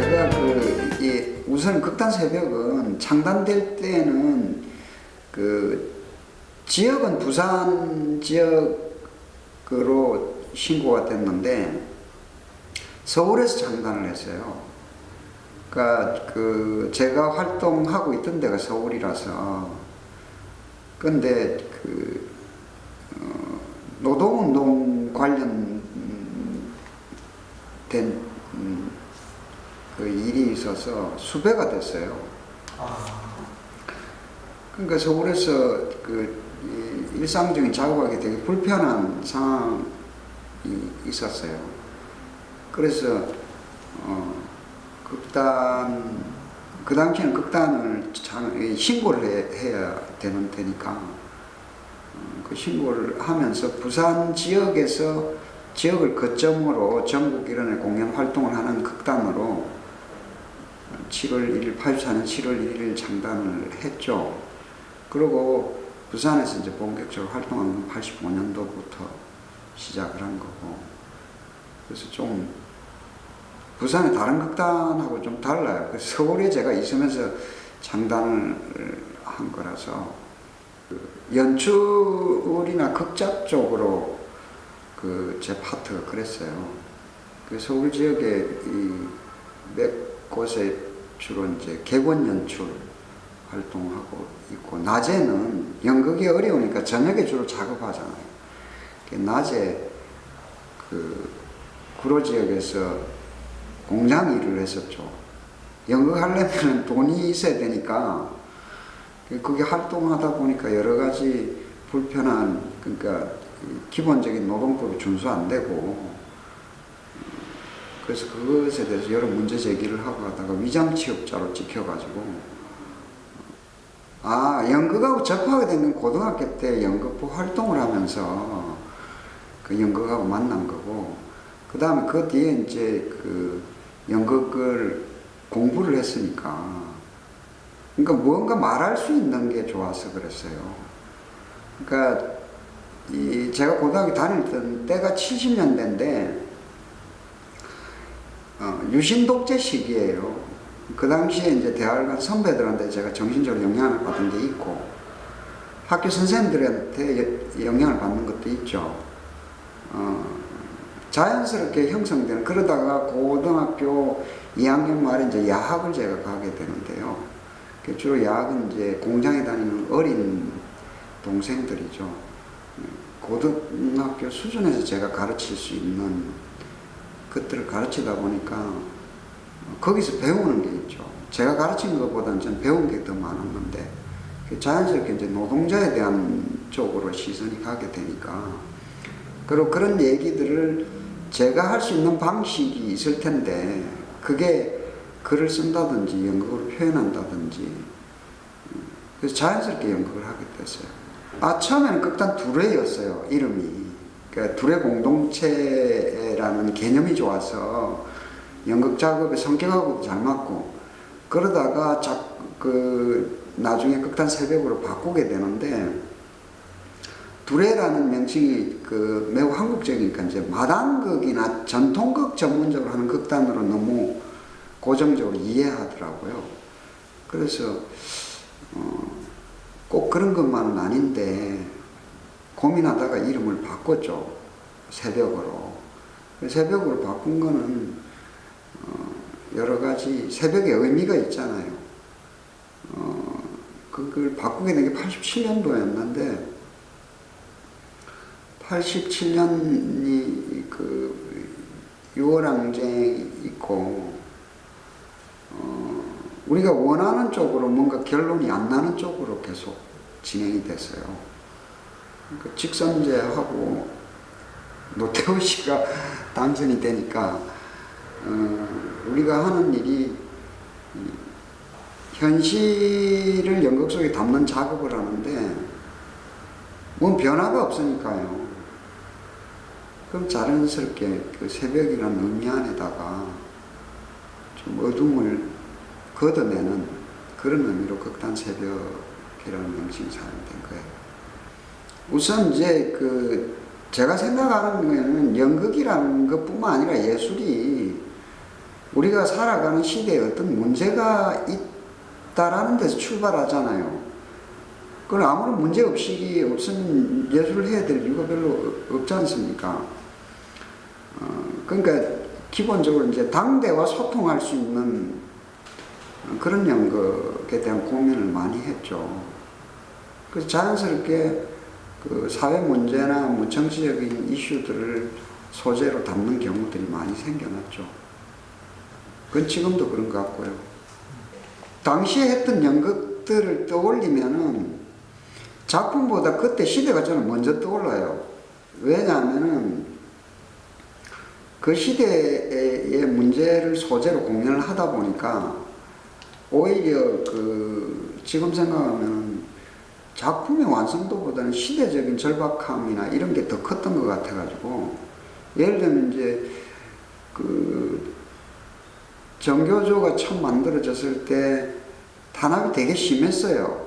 제가 우선 극단 새벽은 창단될 때는 지역은 부산 지역으로 신고가 됐는데 서울에서 창단을 했어요. 그러니까 제가 활동하고 있던 데가 서울이라서. 근데 노동운동 관련된 일이 있어서 수배가 됐어요. 그러니까 서울에서 일상적인 작업하기 되게 불편한 상황이 있었어요. 그래서 그 당시에는 극단을 신고를 해야 되는 테니까 그 신고를 하면서 부산 지역에서 지역을 거점으로 전국 이런에 공연 활동을 하는 극단으로 84년 7월 1일 창단을 했죠. 그리고 부산에서 이제 본격적으로 활동하는 건 85년도부터 시작을 한 거고. 그래서 좀 부산의 다른 극단하고 좀 달라요. 그래서 서울에 제가 있으면서 창단을 한 거라서 연출이나 극작 쪽으로 제 파트가 그랬어요. 서울 지역에 몇 곳에 주로 이제 객원 연출 활동하고 있고, 낮에는 연극이 어려우니까 저녁에 주로 작업하잖아요. 낮에 구로 지역에서 공장 일을 했었죠. 연극 하려면 돈이 있어야 되니까 그게 활동하다 보니까 여러 가지 불편한, 그러니까 기본적인 노동법이 준수 안 되고, 그래서 그것에 대해서 여러 문제 제기를 하고 하다가 위장 취업자로 찍혀가지고, 연극하고 접하게 된 건 고등학교 때 연극부 활동을 하면서 연극하고 만난 거고, 그 다음에 그 뒤에 이제 연극을 공부를 했으니까, 그러니까 무언가 말할 수 있는 게 좋아서 그랬어요. 그러니까 제가 고등학교 다닐 때가 70년대인데 유신 독재 시기예요. 그 당시에 이제 대학을 간 선배들한테 제가 정신적으로 영향을 받은 게 있고, 학교 선생님들한테 영향을 받는 것도 있죠. 자연스럽게 형성되는, 그러다가 고등학교 2학년 말에 이제 야학을 제가 가게 되는데요. 주로 야학은 이제 공장에 다니는 어린 동생들이죠. 고등학교 수준에서 제가 가르칠 수 있는 것들을 가르치다 보니까 거기서 배우는 게 있죠. 제가 가르친 것보다는 전 배운 게 더 많았는데, 자연스럽게 이제 노동자에 대한 쪽으로 시선이 가게 되니까, 그리고 그런 얘기들을 제가 할 수 있는 방식이 있을 텐데, 그게 글을 쓴다든지 연극으로 표현한다든지, 그래서 자연스럽게 연극을 하게 됐어요. 처음에는 극단 두레였어요, 이름이. 그러니까 두레 공동체라는 개념이 좋아서 연극 작업의 성격하고도 잘 맞고, 그러다가 나중에 극단 새벽으로 바꾸게 되는데, 두레라는 명칭이 매우 한국적이니까 이제 마당극이나 전통극 전문적으로 하는 극단으로 너무 고정적으로 이해하더라고요. 그래서 꼭 그런 것만은 아닌데 고민하다가 이름을 바꿨죠. 새벽으로. 새벽으로 바꾼 거는 여러 가지 새벽의 의미가 있잖아요. 그걸 바꾸게 된 게 87년도였는데 87년이 유월항쟁이 있고, 우리가 원하는 쪽으로 뭔가 결론이 안 나는 쪽으로 계속 진행이 됐어요. 그러니까 직선제하고 노태우 씨가 당선이 되니까 우리가 하는 일이 현실을 연극 속에 담는 작업을 하는데 뭔 변화가 없으니까요. 그럼 자연스럽게 새벽이라는 의미 안에다가 좀 어둠을 걷어내는 그런 의미로 극단 새벽이라는 명칭이 사용된 거예요. 우선 이제 제가 생각하는 거에는 연극이라는 것뿐만 아니라 예술이 우리가 살아가는 시대에 어떤 문제가 있다라는 데서 출발하잖아요. 그건 아무런 문제 없으면 예술을 해야 될 이유가 별로 없지 않습니까? 그러니까 기본적으로 이제 당대와 소통할 수 있는 그런 연극에 대한 고민을 많이 했죠. 그래서 자연스럽게 그 사회 문제나 뭐 정치적인 이슈들을 소재로 담는 경우들이 많이 생겨났죠. 그건 지금도 그런 것 같고요. 당시에 했던 연극들을 떠올리면은 작품보다 그때 시대가 저는 먼저 떠올라요. 왜냐하면은 그 시대의 문제를 소재로 공연을 하다 보니까 오히려 그 지금 생각하면 작품의 완성도보다는 시대적인 절박함이나 이런 게 더 컸던 것 같아가지고, 예를 들면 이제 그 정교조가 처음 만들어졌을 때 탄압이 되게 심했어요.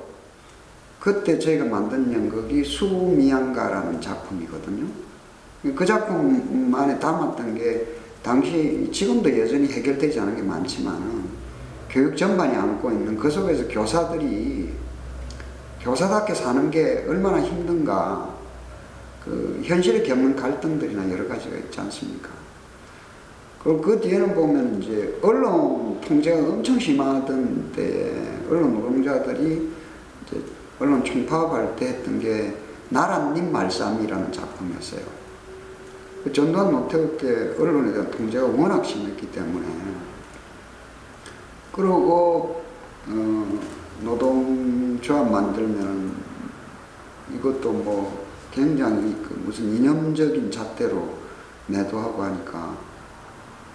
그때 저희가 만든 연극이 수미양가라는 작품이거든요. 그 작품 안에 담았던 게 당시, 지금도 여전히 해결되지 않은 게 많지만은 교육 전반이 안고 있는, 그 속에서 교사들이 교사답게 사는 게 얼마나 힘든가, 그 현실에 겪는 갈등들이나 여러 가지가 있지 않습니까? 그리고 그 뒤에는 보면 이제 언론 통제가 엄청 심하던 때 언론 노동자들이 이제 언론 총파업할 때 했던 게 나란님 말싸움이라는 작품이었어요. 그 전두환 노태우 때 언론에 대한 통제가 워낙 심했기 때문에. 그리고 노동조합 만들면 이것도 뭐 굉장히 그 무슨 이념적인 잣대로 매도하고 하니까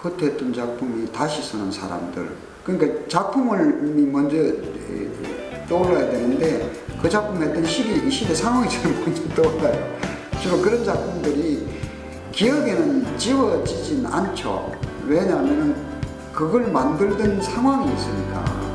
그때 했던 작품이 다시 서는 사람들. 그러니까 작품을 먼저 떠올라야 되는데 그 작품 했던 이 시대 상황이 제일 먼저 떠올라요. 주로 그런 작품들이 기억에는 지워지진 않죠. 왜냐하면 그걸 만들던 상황이 있으니까.